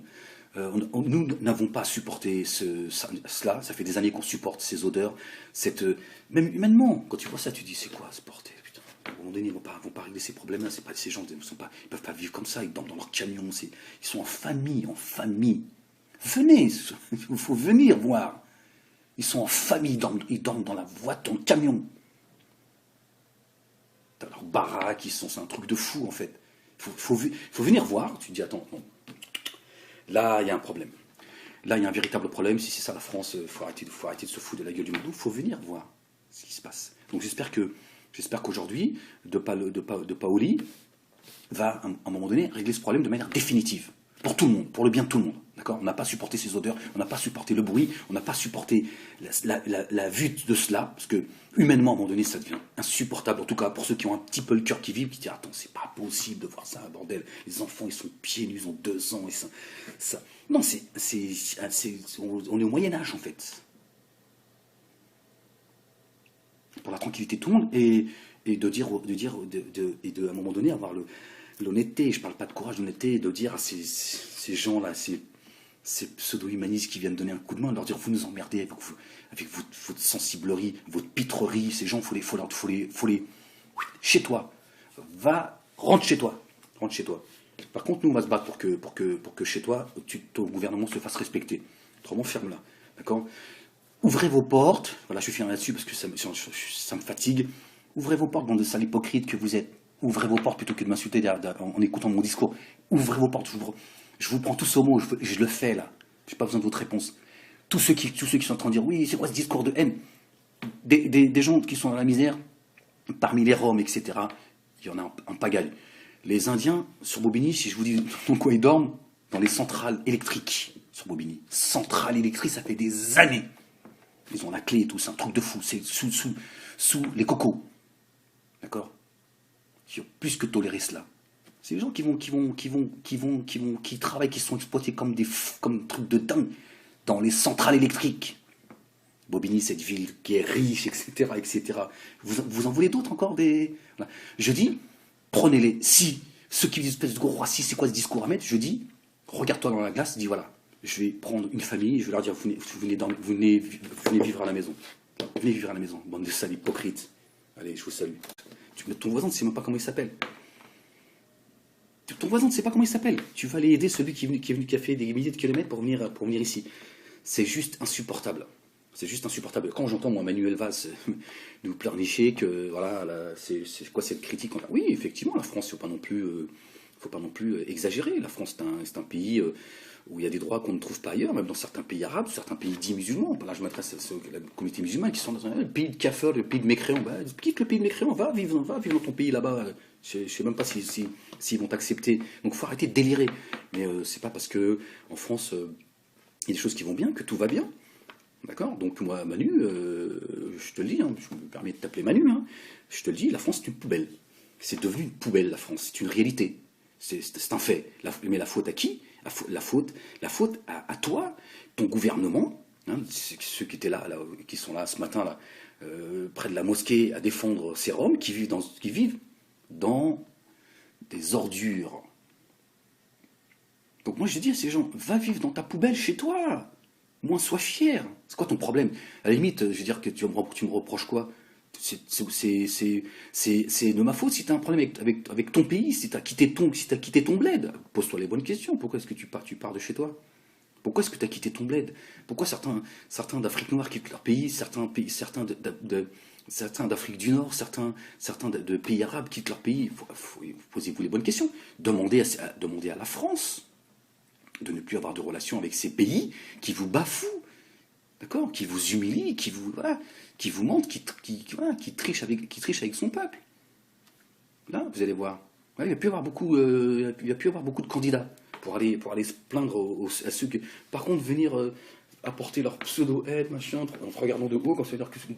Nous n'avons pas supporté cela. Ça fait des années qu'on supporte ces odeurs. Même humainement, quand tu vois ça, tu dis, c'est quoi ce bordel, putain. À un moment donné, ils vont pas régler ces problèmes-là. Ces gens ils peuvent pas vivre comme ça. Ils dorment dans leur camion. Ils sont en famille, Venez, il faut venir voir. Ils sont en famille, ils dorment dans la voiture, dans le camion. Dans leur baraque, c'est un truc de fou en fait. Faut venir voir. Tu te dis, attends, non. Là, il y a un problème. Là, il y a un véritable problème. Si c'est ça la France, il faut arrêter de se foutre de la gueule du monde. Il faut venir voir ce qui se passe. Donc j'espère qu'aujourd'hui, De Paoli va, à un moment donné, régler ce problème de manière définitive. Pour tout le monde, pour le bien de tout le monde. D'accord ? On n'a pas supporté ces odeurs, on n'a pas supporté le bruit, on n'a pas supporté la vue de cela, parce que humainement, à un moment donné, ça devient insupportable. En tout cas, pour ceux qui ont un petit peu le cœur qui vibre, qui disent, attends, c'est pas possible de voir ça, bordel. Les enfants, ils sont pieds nus, ils ont 2 ans. Ça. Non, on est au Moyen-Âge, en fait. Pour la tranquillité de tout le monde, et à un moment donné, avoir l'honnêteté, je ne parle pas de courage, l'honnêteté, de dire à ces gens-là, ces pseudo-humanistes qui viennent donner un coup de main, de leur dire, vous nous emmerdez avec votre sensiblerie, votre pitrerie, ces gens, faut les chez toi. Rentre chez toi. Par contre, nous, on va se battre pour que chez toi, ton gouvernement se fasse respecter. Autrement, ferme-la. D'accord ? Ouvrez vos portes. Voilà, je finis là-dessus parce que ça me fatigue. Ouvrez vos portes, bande de sales hypocrites que vous êtes. Ouvrez vos portes plutôt que de m'insulter en écoutant mon discours. Ouvrez vos portes. Je vous prends tous au mot. Je le fais là. Je n'ai pas besoin de votre réponse. Tous ceux qui sont en train de dire, oui, c'est quoi ce discours de haine ? Des gens qui sont dans la misère, parmi les Roms, etc., il y en a un pagaille. Les Indiens, sur Bobigny, si je vous dis dans quoi ils dorment, dans les centrales électriques, sur Bobigny. Centrales électriques, ça fait des années. Ils ont la clé et tout, c'est un truc de fou. C'est sous les cocos. D'accord ? Ils ont plus que toléré cela. C'est des gens qui travaillent, qui sont exploités comme trucs de dingue dans les centrales électriques. Bobigny, cette ville qui est riche, etc., etc. Vous en voulez d'autres encore des... Voilà. Je dis, prenez-les. Si ceux qui disent espèce de gros raciste, c'est quoi ce discours à mettre? Je dis, regarde-toi dans la glace, dis voilà, je vais prendre une famille, je vais leur dire, venez vivre à la maison. Venez vivre à la maison, bande de sales hypocrites. Allez, je vous salue. Ton voisin ne sait même pas comment il s'appelle. Ton voisin ne sait pas comment il s'appelle. Tu vas aller aider celui qui a fait des milliers de kilomètres pour venir ici. C'est juste insupportable. C'est juste insupportable. Quand j'entends, moi, Manuel Valls nous pleurnicher que, voilà, c'est quoi cette critique? Oui, effectivement, la France, il ne faut pas non plus exagérer. La France, c'est un pays où il y a des droits qu'on ne trouve pas ailleurs, même dans certains pays arabes, certains pays dits musulmans. Là, je m'adresse à la communauté musulmane qui sont dans le pays de kafirs, le pays de mécréants. Bah, quitte le pays de mécréants, va vivre dans ton pays là-bas. Je ne sais même pas s'ils vont t'accepter. Donc, il faut arrêter de délirer. Mais c'est pas parce que en France, il y a des choses qui vont bien que tout va bien. D'accord? Donc moi, Manu, je te le dis, hein, je me permets de t'appeler Manu, hein, je te le dis, la France c'est une poubelle. C'est devenu une poubelle, la France. C'est une réalité. C'est un fait. Mais la faute à qui? La faute à toi, ton gouvernement, hein, ceux qui étaient là, qui sont là ce matin, là, près de la mosquée, à défendre ces Roms qui vivent dans des ordures. Donc moi je dis à ces gens, va vivre dans ta poubelle chez toi. Moins sois fier. C'est quoi ton problème? À la limite, je veux dire que tu me reproches quoi? C'est de ma faute si tu as un problème avec ton pays, si tu as quitté ton bled. Pose-toi les bonnes questions. Pourquoi est-ce que tu pars de chez toi? Pourquoi est-ce que tu as quitté ton bled? Pourquoi certains d'Afrique noire quittent leur pays, certains d'Afrique du Nord, certains de pays arabes quittent leur pays? Posez-vous les bonnes questions. Demandez à la France de ne plus avoir de relations avec ces pays qui vous bafouent, d'accord, qui vous humilient, qui vous mentent, qui trichent avec son peuple. Là, vous allez voir. Ouais, il va plus y avoir beaucoup de candidats pour aller se plaindre à ceux que. Par contre, venir apporter leur pseudo-aide, machin, en te regardant de haut, quand ça veut dire que c'est un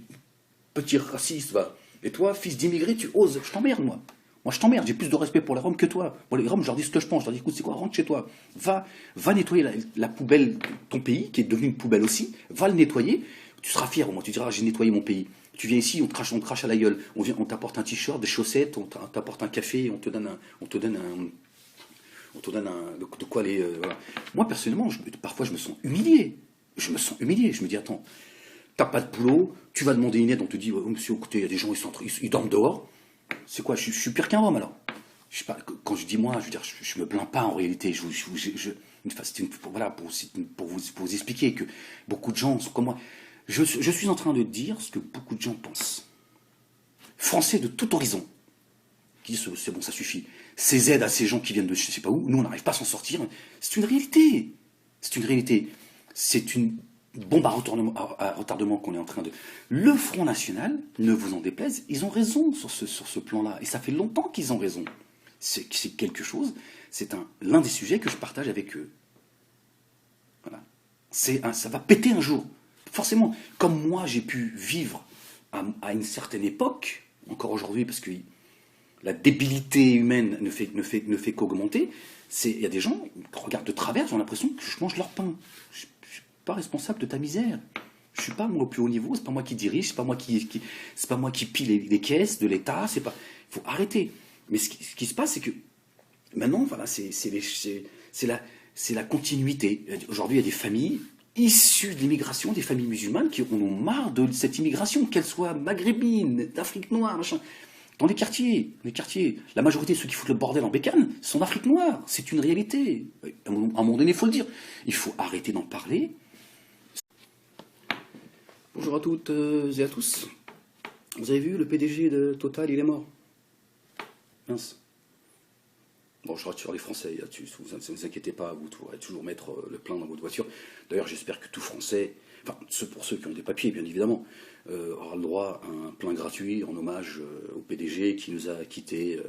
petit raciste, va. Et toi, fils d'immigré, tu oses. Je t'emmerde, moi. Moi, je t'emmerde, j'ai plus de respect pour les Roms que toi. Moi, les Roms, je leur dis ce que je pense. Je leur dis, écoute, c'est quoi, rentre chez toi. Va nettoyer la poubelle de ton pays, qui est devenue une poubelle aussi. Va le nettoyer. Tu seras fier au moins. Tu diras, j'ai nettoyé mon pays. Tu viens ici, on te crache à la gueule. On t'apporte un t-shirt, des chaussettes, on t'apporte un café, on te donne de quoi aller. Voilà. Moi, personnellement, parfois, je me sens humilié. Je me dis, attends, t'as pas de boulot, tu vas demander une aide, on te dit, oh, monsieur, écoutez, il y a des gens, ils dorment dehors. C'est quoi? Je suis pire qu'un homme alors. Je sais pas, quand je dis moi, je veux dire, je me plains pas en réalité. Voilà, pour vous expliquer que beaucoup de gens sont comme moi. Je suis en train de dire ce que beaucoup de gens pensent. Français de tout horizon qui disent c'est bon, ça suffit. Ces aides à ces gens qui viennent de je sais pas où, nous on n'arrive pas à s'en sortir. C'est une réalité. C'est une réalité. C'est une bombe à retardement qu'on est en train de... Le Front National, ne vous en déplaise, ils ont raison sur ce plan-là. Et ça fait longtemps qu'ils ont raison. C'est quelque chose, c'est l'un des sujets que je partage avec eux. Voilà. Ça va péter un jour. Forcément, comme moi j'ai pu vivre à une certaine époque, encore aujourd'hui, parce que la débilité humaine ne fait qu'augmenter, il y a des gens qui regardent de travers, ils ont l'impression que je mange leur pain. Je suis pas responsable de ta misère. Je suis pas moi au plus haut niveau, c'est pas moi qui dirige, c'est pas moi qui pille les caisses de l'État, il faut arrêter. Mais ce qui se passe, c'est que maintenant, voilà, c'est la continuité. Aujourd'hui, il y a des familles issues de l'immigration, des familles musulmanes qui en ont marre de cette immigration, qu'elle soit maghrébine, d'Afrique noire, machin. Dans les quartiers, la majorité de ceux qui foutent le bordel en bécane sont d'Afrique noire. C'est une réalité. À un moment donné, il faut le dire. Il faut arrêter d'en parler. Bonjour à toutes et à tous. Vous avez vu, le PDG de Total, il est mort. Mince. Bon, je rassure les Français, ne vous inquiétez pas, vous pourrez toujours mettre le plein dans votre voiture. D'ailleurs, j'espère que tout Français, enfin, pour ceux qui ont des papiers, bien évidemment, aura le droit à un plein gratuit en hommage au PDG qui nous a quittés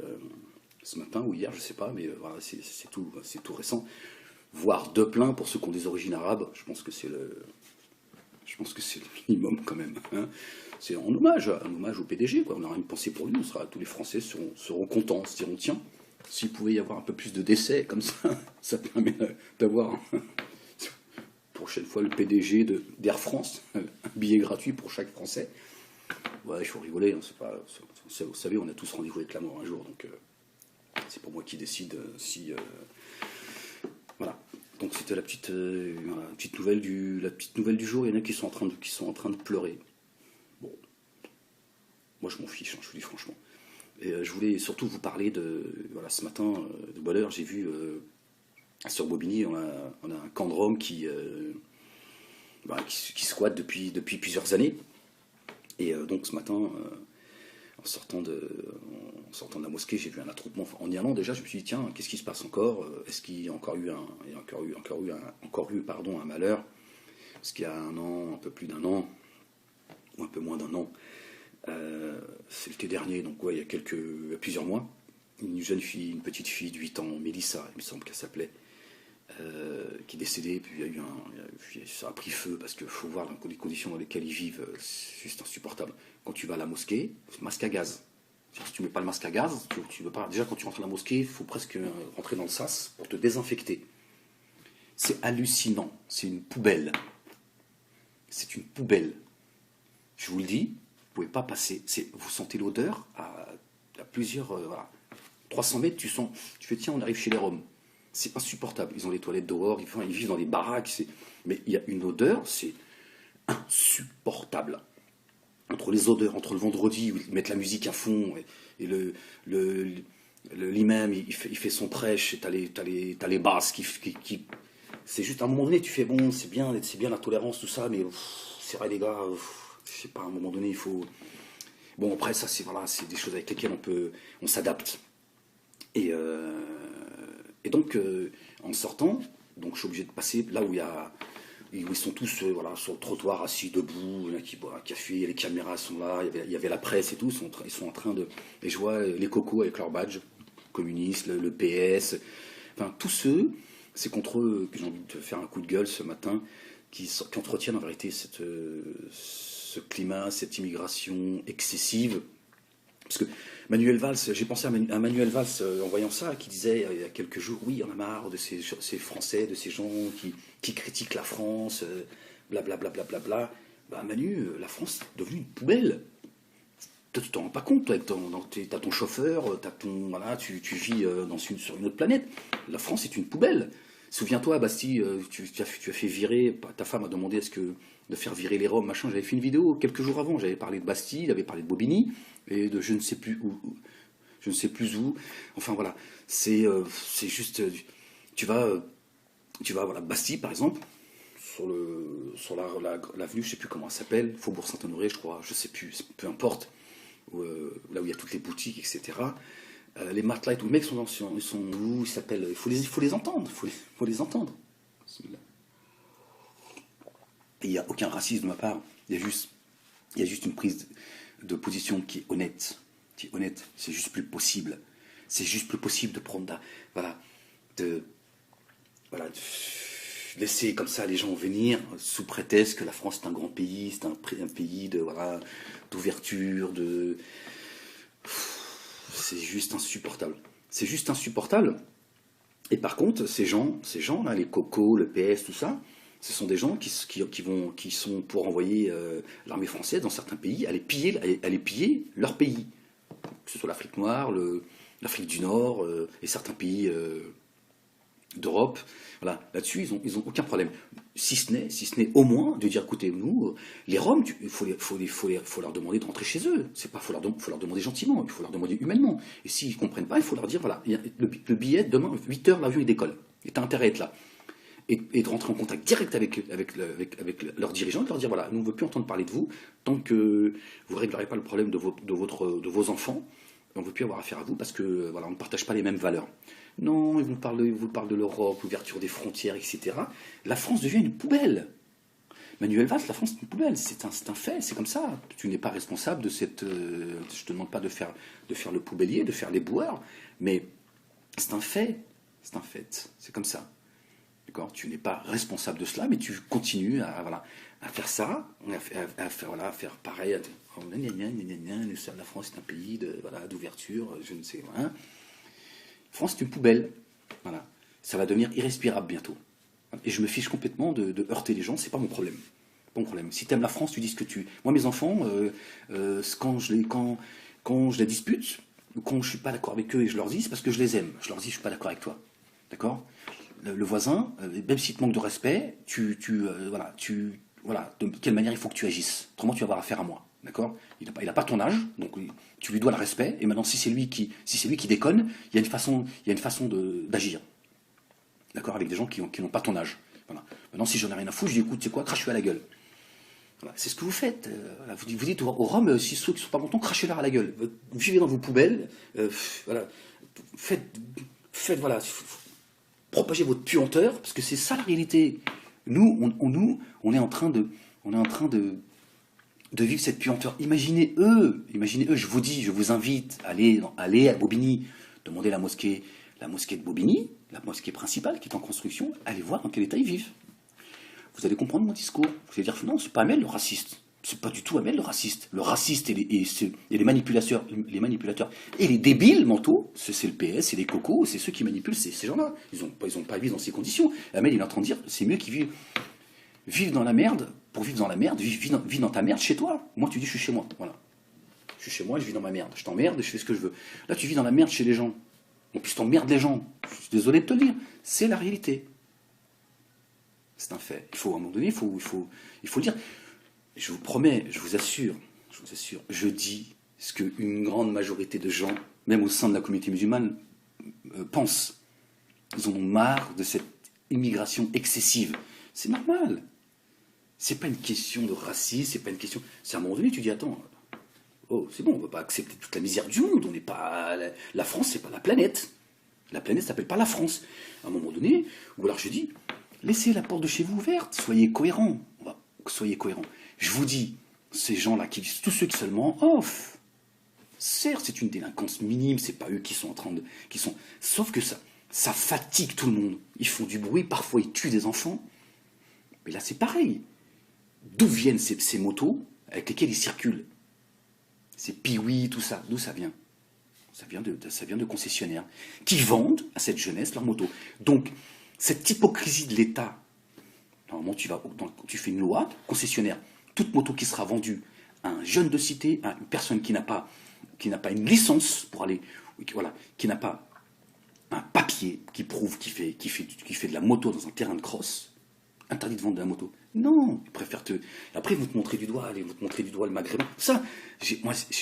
ce matin ou hier, je ne sais pas, mais voilà, c'est tout récent. Voire 2 pleins pour ceux qui ont des origines arabes, je pense que c'est le minimum quand même. Hein. C'est un hommage au PDG, quoi. On aura une pensée pour lui, tous les Français seront contents, se diront tiens, s'il pouvait y avoir un peu plus de décès comme ça, ça permet d'avoir prochaine fois, le PDG d'Air France, un billet gratuit pour chaque Français. Ouais, il faut rigoler, hein, c'est pas, vous savez, on a tous rendez-vous avec la mort un jour, donc c'est pas moi qui décide si... voilà. Donc c'était voilà, la petite nouvelle du jour. Il y en a qui sont en train de pleurer. Bon, moi je m'en fiche, hein, je vous dis franchement. Et je voulais surtout vous parler voilà, ce matin, de bonne heure, j'ai vu sur Bobigny, on a un camp de Roms qui squatte depuis plusieurs années. Et donc ce matin, en sortant de la mosquée, j'ai vu un attroupement. En y allant déjà, je me suis dit tiens, qu'est-ce qui se passe encore? Est-ce qu'il y a encore eu un malheur? Parce qu'il y a un peu plus d'un an, ou un peu moins d'un an, c'est l'été dernier, donc ouais, il y a plusieurs mois, une jeune fille, une petite fille de 8 ans, Mélissa, il me semble qu'elle s'appelait, qui est décédée, puis ça a pris feu, parce qu'il faut voir les conditions dans lesquelles ils vivent, c'est juste insupportable. Quand tu vas à la mosquée, masque à gaz. Si tu ne mets pas le masque à gaz, tu veux pas. Déjà, quand tu rentres à la mosquée, il faut presque rentrer dans le sas pour te désinfecter. C'est hallucinant, c'est une poubelle. C'est une poubelle. Je vous le dis, vous pouvez pas passer. Vous sentez l'odeur à plusieurs... voilà. 300 mètres, tu fais tiens, on arrive chez les Roms. C'est insupportable. Ils ont les toilettes dehors, ils vivent dans des baraques. Mais il y a une odeur, c'est insupportable. Entre les odeurs, entre le vendredi où ils mettent la musique à fond et l'imam il fait son prêche, et t'as les basses qui c'est juste à un moment donné tu fais bon, c'est bien la tolérance tout ça, mais c'est vrai les gars, je sais pas, à un moment donné il faut, bon après ça c'est voilà, c'est des choses avec lesquelles on s'adapte et donc en sortant, donc je suis obligé de passer là où ils sont tous voilà, sur le trottoir, assis, debout, il y en a qui boivent un café, les caméras sont là, il y avait la presse et tout, ils sont en train de... Et je vois les cocos avec leur badge, communistes, le PS, enfin tous ceux, c'est contre eux que j'ai envie de faire un coup de gueule ce matin, qui entretiennent en vérité ce climat, cette immigration excessive. Parce que Manuel Valls, j'ai pensé à Manuel Valls en voyant ça, qui disait il y a quelques jours, oui, on a marre de ces Français, de ces gens qui critiquent la France, blablabla. Bla, bla, bla, bla. Bah Manu, la France est devenue une poubelle. Toi, tu t'en rends pas compte, toi, t'as ton chauffeur, voilà, tu vis sur une autre planète. La France est une poubelle. Souviens-toi, Bastille, tu as fait virer, ta femme a demandé de faire virer les Roms, machin. J'avais fait une vidéo quelques jours avant, j'avais parlé de Bastille, j'avais parlé de Bobigny, et de je ne sais plus où. Enfin voilà, c'est juste, tu vas voilà, Bastille par exemple, sur l'avenue, je sais plus comment elle s'appelle, Faubourg Saint-Honoré, je crois, je sais plus, peu importe, là où il y a toutes les boutiques, etc. Les matelas et tout, les mecs ils sont où, ils s'appellent, il faut les entendre, faut les entendre. Et il n'y a aucun racisme de ma part, il y a juste une prise de position qui est honnête. C'est juste plus possible. C'est juste plus possible de prendre de laisser comme ça les gens venir sous prétexte que la France est un grand pays, c'est un pays d'ouverture, c'est juste insupportable. C'est juste insupportable. Et par contre, ces gens là, les cocos, le PS, tout ça, ce sont des gens qui sont pour envoyer l'armée française dans certains pays, aller piller leur pays. Que ce soit l'Afrique noire, l'Afrique du Nord et certains pays d'Europe. Voilà, là-dessus, ils ont aucun problème. Si ce n'est au moins de dire, écoutez, nous, les Roms, il faut leur demander de rentrer chez eux. C'est pas, faut leur demander gentiment, il faut leur demander humainement. Et s'ils comprennent pas, il faut leur dire, voilà, le billet, demain, 8h, l'avion, il décolle. Et t'as intérêt à être là. Et de rentrer en contact direct avec leurs dirigeants, de leur dire, voilà, nous ne veut plus entendre parler de vous, tant que vous ne réglerez pas le problème de vos enfants, on ne veut plus avoir affaire à vous, parce que voilà, on ne partage pas les mêmes valeurs. Non, ils vous parlent de l'Europe, l'ouverture des frontières, etc. La France devient une poubelle. Manuel Valls, la France est une poubelle, c'est un fait, c'est comme ça. Tu n'es pas responsable de cette... je te demande pas de faire le poubellier, de faire les boueurs, mais c'est un fait, c'est comme ça. D'accord, tu n'es pas responsable de cela, mais tu continues à faire ça, à faire pareil. La France est un pays d'ouverture, je ne sais. La France est une poubelle. Voilà. Ça va devenir irrespirable bientôt. Et je me fiche complètement de heurter les gens, c'est pas mon problème. Pas mon problème. Si t'aimes la France, tu dis ce que tu... Moi, mes enfants, quand je les dispute, ou quand je suis pas d'accord avec eux et je leur dis, c'est parce que je les aime. Je leur dis, je suis pas d'accord avec toi. D'accord? Le voisin, même s'il te manque de respect, voilà, de quelle manière il faut que tu agisses. Autrement, tu vas avoir affaire à moi. D'accord? Il a pas ton âge, donc tu lui dois le respect. Et maintenant, si c'est lui qui déconne, il y a une façon d'agir. D'accord? Avec des gens qui n'ont pas ton âge. Voilà. Maintenant, si j'en ai rien à foutre, je dis, écoute, c'est quoi? Crache-lui à la gueule. Voilà. C'est ce que vous faites. Voilà. Vous dites aux Roms, si ceux qui ne sont pas contents, crachez-leur à la gueule. Vivez dans vos poubelles. Voilà. Faites, voilà. Propagez votre puanteur, parce que c'est ça la réalité. Nous, on est en train de vivre cette puanteur. Imaginez eux, je vous dis, je vous invite à aller à Bobigny, demander la mosquée de Bobigny, la mosquée principale qui est en construction, allez voir dans quel état ils vivent. Vous allez comprendre mon discours. Vous allez dire, non, c'est pas Amel le raciste. C'est pas du tout Amel le raciste. Le raciste et les manipulateurs et les débiles mentaux, c'est le PS, c'est les cocos, c'est ceux qui manipulent ces gens-là. Ils ont pas vécu dans ces conditions. Amel, il est en train de dire, c'est mieux qu'ils vivent dans la merde. Pour vivre dans la merde, vis dans ta merde chez toi. Moi, tu dis, je suis chez moi. Voilà. Je suis chez moi, je vis dans ma merde. Je t'emmerde, je fais ce que je veux. Là, tu vis dans la merde chez les gens. En plus, t'emmerdes les gens. Je suis désolé de te le dire. C'est la réalité. C'est un fait. À un moment donné, il faut le dire. Je vous promets, je vous assure, je dis ce qu'une grande majorité de gens, même au sein de la communauté musulmane, pensent. Ils en ont marre de cette immigration excessive. C'est normal. C'est pas une question de racisme, c'est pas une question... C'est à un moment donné, tu dis, attends, oh, c'est bon, on va pas accepter toute la misère du monde, on n'est pas... La France, c'est pas la planète. La planète s'appelle pas la France. À un moment donné, ou alors je dis, laissez la porte de chez vous ouverte, soyez cohérents. Soyez cohérents. Je vous dis, ces gens-là, tous ceux qui seulement off, certes, c'est une délinquance minime, c'est pas eux qui sont en train de... Sauf que ça fatigue tout le monde. Ils font du bruit, parfois ils tuent des enfants. Mais là, c'est pareil. D'où viennent ces motos avec lesquelles ils circulent? Ces piouis, tout ça, d'où ça vient? Ça vient de concessionnaires qui vendent à cette jeunesse leurs motos. Donc, cette hypocrisie de l'État, normalement, tu fais une loi, concessionnaire, toute moto qui sera vendue à un jeune de cité, à une personne qui n'a pas une licence pour aller, voilà, qui n'a pas un papier qui prouve qu'il fait de la moto dans un terrain de cross, interdit de vendre de la moto. Non, ils préfèrent Après, ils vont te montrer du doigt, le maghrébin. Ça, moi, je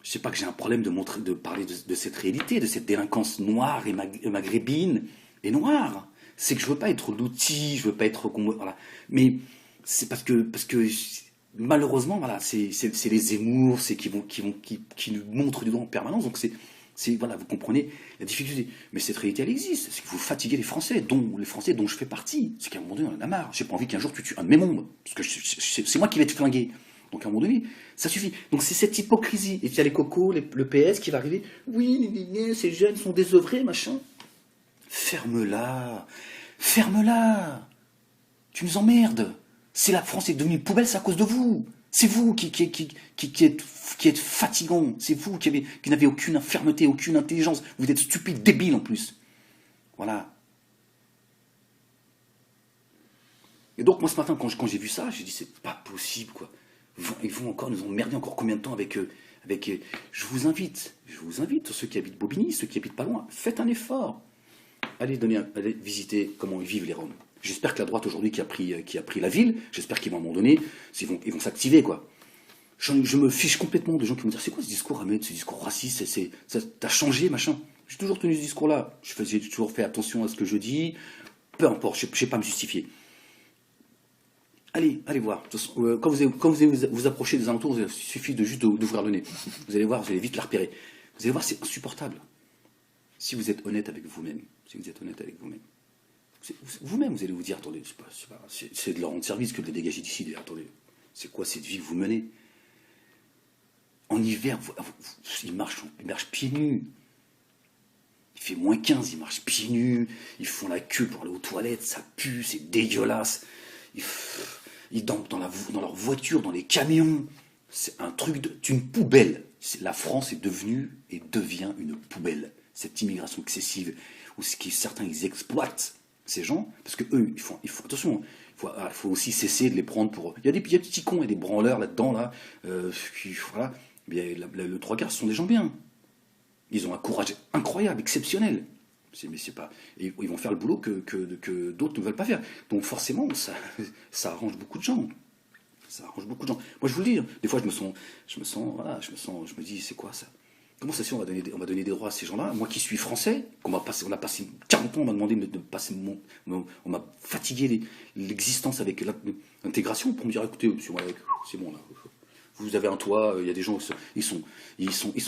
sais pas que j'ai un problème de parler de cette réalité, de cette délinquance noire et maghrébine et noire. C'est que je veux pas être l'outil, je veux pas être... Voilà. Mais c'est parce que malheureusement, voilà, c'est les Zemmour, c'est qui nous montrent du doigt en permanence. Donc voilà, vous comprenez la difficulté. Mais cette réalité, elle existe. C'est que vous fatiguez les Français dont je fais partie. C'est qu'à un moment donné, on en a marre. J'ai pas envie qu'un jour tu tues un de mes membres. Parce que c'est moi qui vais te flinguer. Donc à un moment donné, ça suffit. Donc c'est cette hypocrisie. Et puis il y a les cocos, le PS qui va arriver. Oui, ces jeunes sont désœuvrés, machin. Ferme-la. Ferme-la. Tu nous emmerdes. C'est la France est devenue une poubelle, c'est à cause de vous. C'est vous qui êtes fatigant. C'est vous qui n'avez aucune fermeté, aucune intelligence. Vous êtes stupide, débile en plus. Voilà. Et donc moi ce matin, quand j'ai vu ça, j'ai dit c'est pas possible quoi. Ils vont encore nous emmerder encore combien de temps avec eux. Je vous invite, ceux qui habitent Bobigny, ceux qui habitent pas loin, faites un effort. Allez visiter comment ils vivent les Roms. J'espère que la droite aujourd'hui qui a pris la ville, j'espère qu'ils vont à un moment donné, ils vont s'activer quoi. Je me fiche complètement de gens qui vont dire c'est quoi ce discours Ahmed, ce discours raciste, t'as changé machin. J'ai toujours tenu ce discours-là. J'ai toujours fait attention à ce que je dis. Peu importe, je ne sais pas me justifier. Allez voir. Quand vous approchez des alentours, il suffit juste d'ouvrir le nez. Vous allez voir, vous allez vite la repérer. Vous allez voir, c'est insupportable. Si vous êtes honnête avec vous-même, vous-même, vous allez vous dire, attendez, c'est de leur rendre service que de les dégager d'ici. Attendez, c'est quoi cette vie que vous menez? En hiver, ils marchent pieds nus. Il fait -15, ils marchent pieds nus. Ils font la queue pour aller aux toilettes, ça pue, c'est dégueulasse. Ils dansent dans leur voiture, dans les camions. C'est un truc une poubelle. La France est devenue et devient une poubelle. Cette immigration excessive, où certains ils exploitent ces gens, parce que eux, attention, il faut aussi cesser de les prendre pour... Il y a des petits cons et des branleurs là-dedans, là, voilà, mais le trois quarts, ce sont des gens bien. Ils ont un courage incroyable, exceptionnel. Mais c'est pas, et ils vont faire le boulot que d'autres ne veulent pas faire. Donc forcément, ça arrange beaucoup de gens. Ça arrange beaucoup de gens. Moi, je vous le dis, des fois, je me dis, c'est quoi ça? Comment ça se fait, on va donner des droits à ces gens-là? Moi qui suis français, on a passé 40 ans, on m'a demandé de passer on m'a fatigué l'existence avec l'intégration pour me dire, écoutez, monsieur, c'est bon là. Vous avez un toit, il y a des gens, ils sont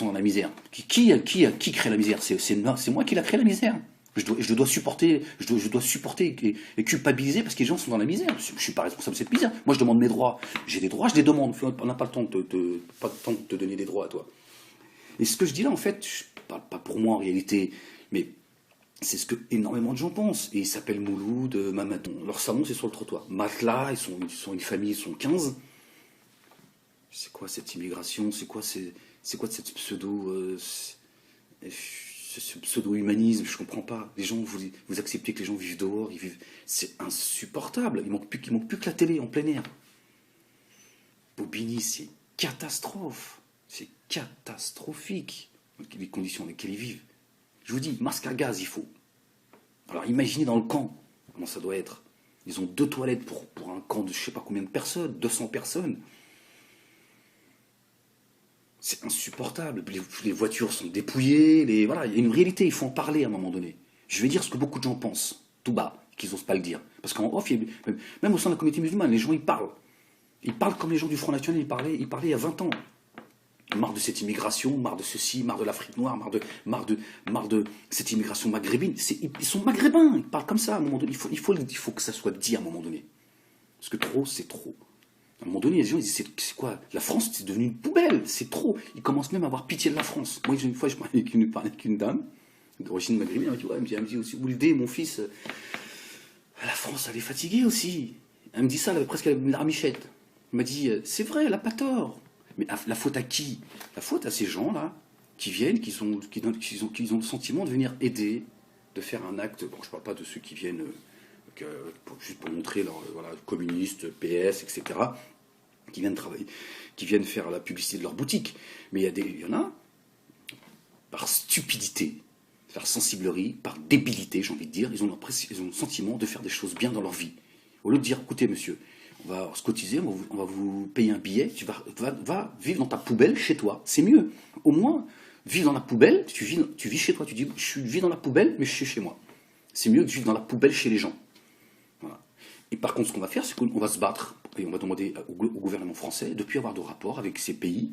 dans la misère. Qui crée la misère? C'est moi qui l'a créé la misère. Je dois supporter et culpabiliser parce que les gens sont dans la misère. Je ne suis pas responsable de cette misère. Moi, je demande mes droits. J'ai des droits, je les demande. On n'a pas le temps de te donner des droits à toi. Et ce que je dis là, en fait, je parle pas pour moi en réalité, mais c'est ce que énormément de gens pensent. Et ils s'appellent Mouloud, Mamadon. Leur salon, c'est sur le trottoir. Matelas, ils sont une famille, ils sont 15. C'est quoi cette immigration? C'est quoi cette ce pseudo-humanisme? Je comprends pas. Les gens, vous acceptez que les gens vivent dehors, ils vivent. C'est insupportable. Il manque plus que la télé en plein air. Bobigny, c'est catastrophe. C'est catastrophique les conditions dans lesquelles ils vivent. Je vous dis, masque à gaz, il faut. Alors imaginez dans le camp comment ça doit être. Ils ont 2 toilettes pour un camp de je sais pas combien de personnes, 200 personnes. C'est insupportable. Les voitures sont dépouillées. Voilà, il y a une réalité, il faut en parler à un moment donné. Je vais dire ce que beaucoup de gens pensent, tout bas, qu'ils n'osent pas le dire. Parce qu'en off, même au sein de la communauté musulmane, les gens, ils parlent. Ils parlent comme les gens du Front National, ils parlaient il y a 20 ans. Marre de cette immigration, marre de ceci, marre de l'Afrique noire, marre de cette immigration maghrébine. Ils sont maghrébins, ils parlent comme ça à un moment donné. Il faut que ça soit dit à un moment donné. Parce que trop, c'est trop. À un moment donné, les gens ils disent c'est quoi? La France, c'est devenu une poubelle, c'est trop. Ils commencent même à avoir pitié de la France. Moi, une fois, je parlais avec une dame d'origine maghrébine, elle me dit aussi, Ouldé, mon fils, la France, elle est fatiguée aussi. Elle me dit ça, presque avec une larmichette. Elle m'a dit, c'est vrai, elle n'a pas tort. Mais la faute à qui? La faute à ces gens-là qui viennent, qui ont le sentiment de venir aider, de faire un acte. Bon, je ne parle pas de ceux qui viennent juste pour montrer leur communistes, PS, etc., qui viennent travailler, qui viennent faire la publicité de leur boutique. Mais il y en a, par stupidité, par sensiblerie, par débilité, j'ai envie de dire, ils ont le sentiment de faire des choses bien dans leur vie. Au lieu de dire, écoutez, monsieur, on va se cotiser, on va vous payer un billet, tu vas vivre dans ta poubelle chez toi. C'est mieux. Au moins, vivre dans la poubelle, tu vis chez toi. Tu dis, je vis dans la poubelle, mais je suis chez moi. C'est mieux que de vivre dans la poubelle chez les gens. Voilà. Et par contre, ce qu'on va faire, c'est qu'on va se battre, et on va demander au gouvernement français de ne plus avoir de rapport avec ces pays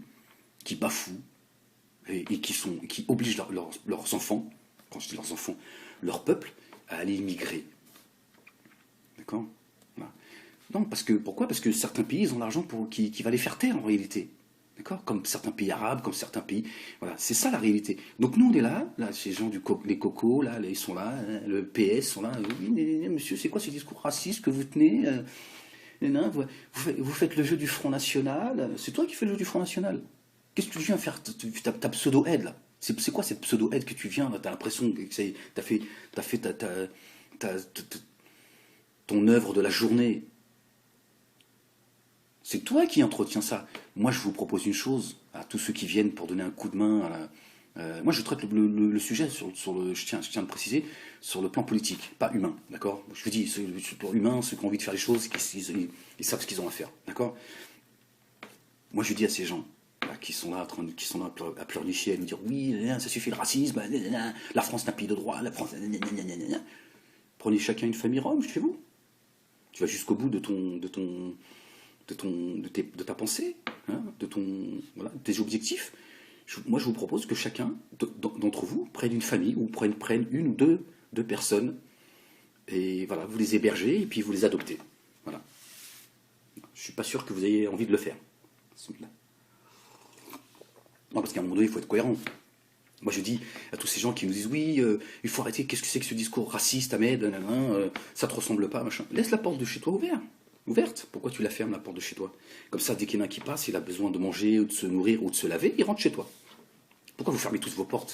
qui bafouent et qui obligent leurs enfants, quand je dis leurs enfants, leur peuple, à aller immigrer. D'accord ? Non, pourquoi? Parce que certains pays, ils ont l'argent qui va les faire taire en réalité. D'accord? Comme certains pays arabes, comme certains pays. Voilà, c'est ça la réalité. Donc nous, on est là ces gens les cocos, là, ils sont là, le PS sont là. Oui, monsieur, c'est quoi ce discours raciste que vous tenez? Vous faites le jeu du Front National. C'est toi qui fais le jeu du Front National. Qu'est-ce que tu viens faire? Ta pseudo-aide, là. C'est quoi cette pseudo-aide que tu viens? T'as l'impression que t'as fait ton œuvre de la journée. C'est toi qui entretiens ça. Moi, je vous propose une chose à tous ceux qui viennent pour donner un coup de main. Moi, je traite le sujet je tiens à le préciser, sur le plan politique, pas humain, d'accord? Je vous dis, sur le plan humain, ceux qui ont envie de faire les choses, ils savent ce qu'ils ont à faire, d'accord? Moi, je dis à ces gens qui sont là à pleurnicher, à nous dire oui, ça suffit le racisme, la France n'est un pays de droit, la France. Prenez chacun une famille rome chez vous. Tu vas jusqu'au bout de ta pensée, hein, de tes objectifs. Moi, je vous propose que chacun d'entre vous prenne une famille, ou prenne une ou deux personnes, et voilà, vous les hébergez, et puis vous les adoptez. Voilà. Je suis pas sûr que vous ayez envie de le faire. Non, parce qu'à un moment donné, il faut être cohérent. Moi, je dis à tous ces gens qui nous disent oui, il faut arrêter, qu'est-ce que c'est que ce discours raciste, Ahmed, ça te ressemble pas, machin. Laisse la porte de chez toi ouverte. Pourquoi tu la fermes, la porte de chez toi? Comme ça, dès qu'il y en a un qui passe, il a besoin de manger, ou de se nourrir, ou de se laver, il rentre chez toi. Pourquoi vous fermez toutes vos portes?